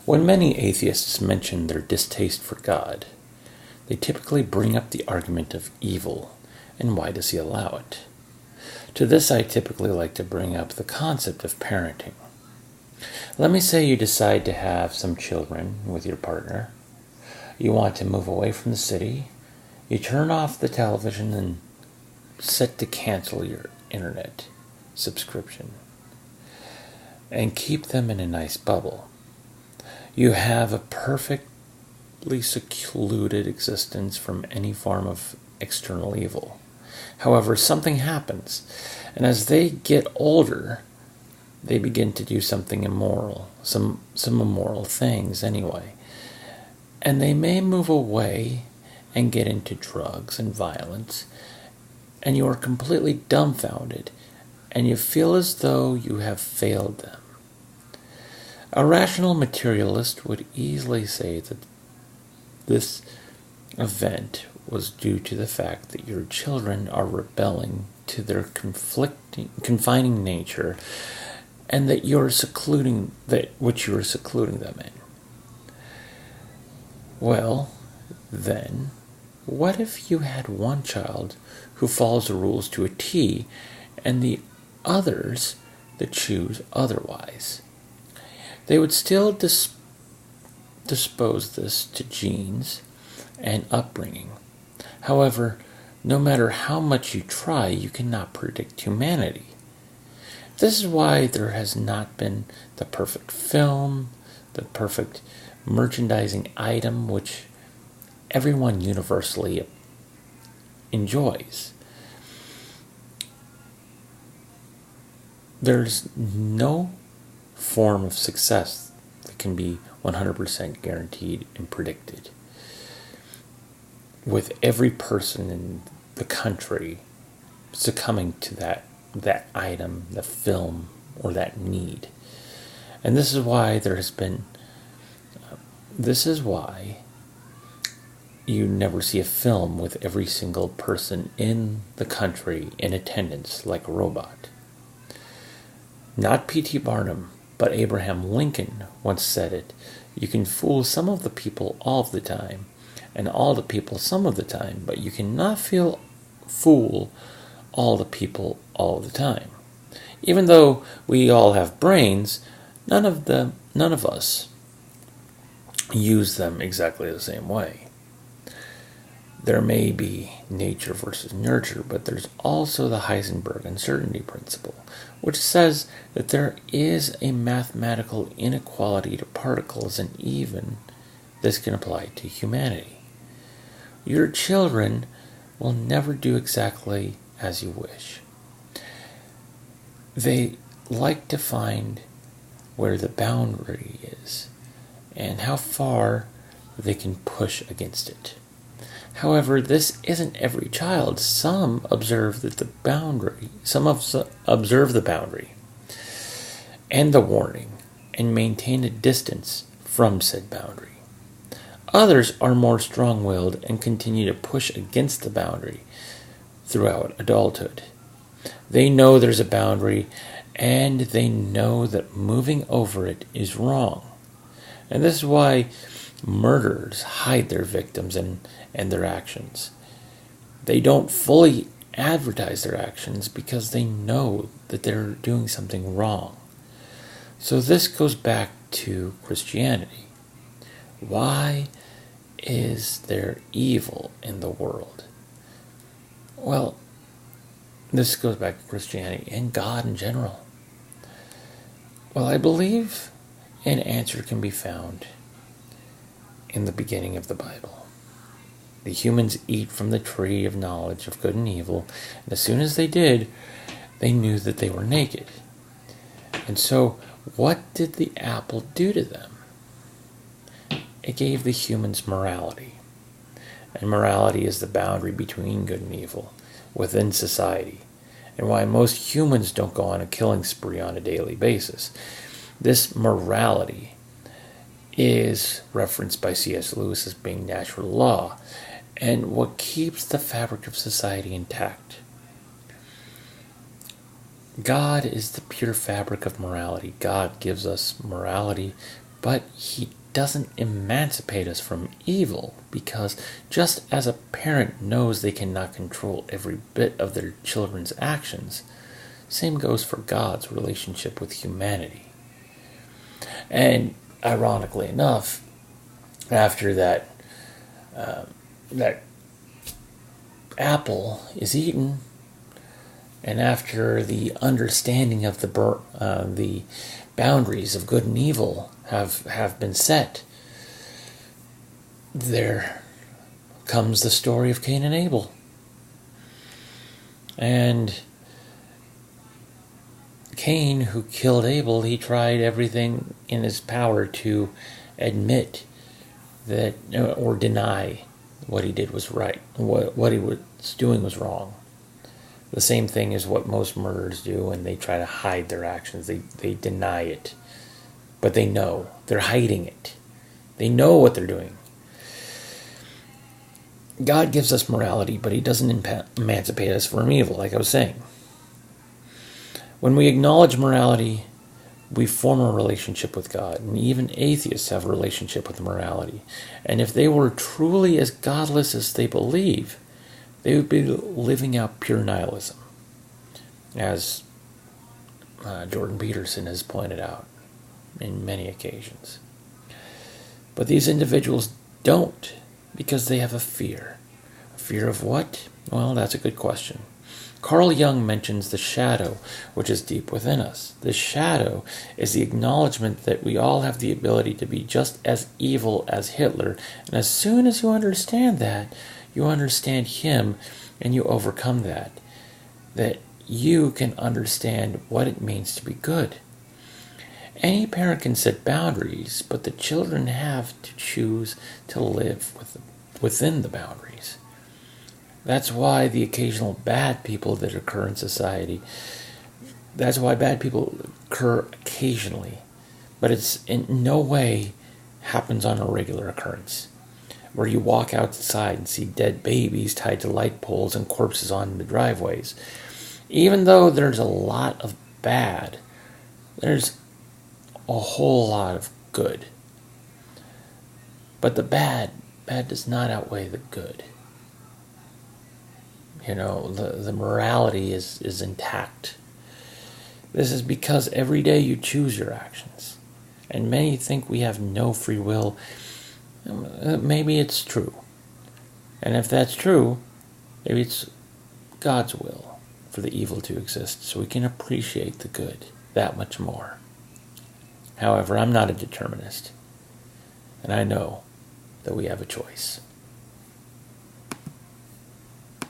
When many atheists mention their distaste for God, they typically bring up the argument of evil and why does he allow it. To this, I typically like to bring up the concept of parenting. Let me say you decide to have some children with your partner. You want to move away from the city. You turn off the television and set to cancel your internet subscription and keep them in a nice bubble. You have a perfectly secluded existence from any form of external evil. However, something happens, and as they get older, they begin to do something immoral, some immoral things anyway. And they may move away and get into drugs and violence, and you are completely dumbfounded, and you feel as though you have failed them. A rational materialist would easily say that this event was due to the fact that your children are rebelling to their confining nature, and that you're secluding which you are secluding them in. Well, then, what if you had one child who follows the rules to a T, and the others that choose otherwise? They would still dispose this to genes and upbringing. However, no matter how much you try, you cannot predict humanity. This is why there has not been the perfect film, the perfect merchandising item which everyone universally enjoys. There's no form of success that can be 100% guaranteed and predicted. With every person in the country succumbing to that item, the film, or that need. And this is why you never see a film with every single person in the country in attendance like a robot. Not P.T. Barnum, but Abraham Lincoln once said it: you can fool some of the people all of the time, and all the people some of the time, but you cannot fool all the people all the time. Even though we all have brains, none of us use them exactly the same way. There may be nature versus nurture, but there's also the Heisenberg uncertainty principle, which says that there is a mathematical inequality to particles, and even this can apply to humanity. Your children will never do exactly as you wish. They like to find where the boundary is and how far they can push against it. However, this isn't every child. Some observe the boundary and the warning and maintain a distance from said boundary. Others are more strong-willed and continue to push against the boundary throughout adulthood. They know there's a boundary, and they know that moving over it is wrong. And this is why murderers hide their victims and their actions. They don't fully advertise their actions because they know that they're doing something wrong. So this goes back to Christianity. Why is there evil in the world? Well, this goes back to Christianity and God in general. Well, I believe an answer can be found in the beginning of the Bible. The humans eat from the tree of knowledge of good and evil, and as soon as they did, they knew that they were naked. And so, what did the apple do to them? It gave the humans morality. And morality is the boundary between good and evil within society, and why most humans don't go on a killing spree on a daily basis. This morality is referenced by C.S. Lewis as being natural law, and what keeps the fabric of society intact. God is the pure fabric of morality. God gives us morality But he doesn't emancipate us from evil, because just as a parent knows they cannot control every bit of their children's actions, same goes for God's relationship with humanity. And ironically enough, after that apple is eaten, and after the understanding of the boundaries of good and evil have been set, there comes the story of Cain and Abel. And Cain, who killed Abel, he tried everything in his power to admit that, or deny what he did was right, what he was doing was wrong. The same thing is what most murderers do, and they try to hide their actions. They deny it. But they know. They're hiding it. They know what they're doing. God gives us morality, but he doesn't emancipate us from evil, like I was saying. When we acknowledge morality, we form a relationship with God. And even atheists have a relationship with morality. And if they were truly as godless as they believe, they would be living out pure nihilism, as Jordan Peterson has pointed out in many occasions. But these individuals don't, because they have a fear. A fear of what? Well, that's a good question. Carl Jung mentions the shadow, which is deep within us. The shadow is the acknowledgement that we all have the ability to be just as evil as Hitler, and as soon as you understand that, you understand him, and you overcome that you can understand what it means to be good. Any parent can set boundaries, but the children have to choose to live within the boundaries. That's why the occasional bad people that occur in society, that's why bad people occur occasionally, but it's in no way happens on a regular occurrence, where you walk outside and see dead babies tied to light poles and corpses on the driveways. Even though there's a lot of bad, there's a whole lot of good. But the bad does not outweigh the good. The morality is intact. This is because every day you choose your actions. And many think we have no free will. Maybe it's true. And if that's true, maybe it's God's will for the evil to exist, so we can appreciate the good that much more. However, I'm not a determinist, and I know that we have a choice.